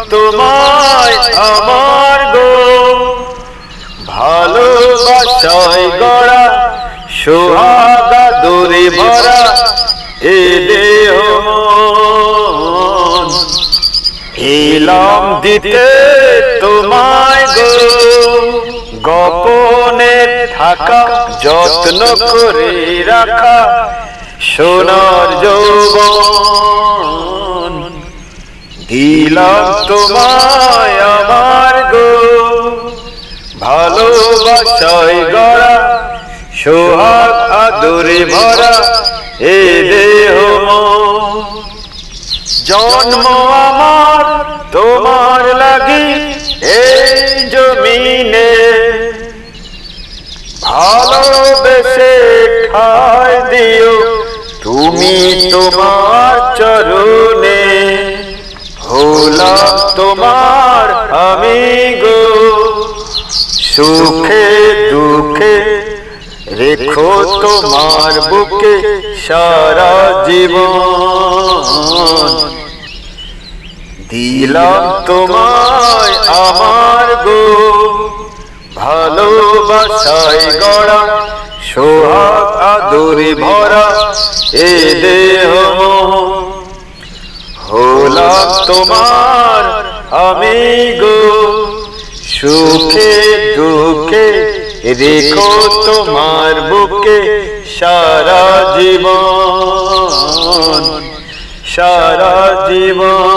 তোমায় আমার গো ভালোবাসায় গড়া সোহাগ আদরে ভরা এ দেহ মন এলাম দিতে তোমায় গো গোপনে থাকা যত্ন করে রাখা সোনার যৌবন দিলাম তোমায় আমার গো ভালোবাসায় গড়া সোহাগ আদরে ভরা এ দেহ মন জন্ম আমার তোমার লাগি এই জমিনে ভালোবেসে ঠাঁই দিও তুমি তোমার চরণে হলাম তোমার আমি গো সুখে দুঃখে রেখো তোমার বুকে সারা জীবন দিলাম তোমায় আমার গো ভালোবাসায় গড়া সোহাগ আদরে ভরা এ দেহ হলাম তোমার আমি গো সুখে দুঃখে রেখো তোমার বুকে সারা জীবন সারা জীবন।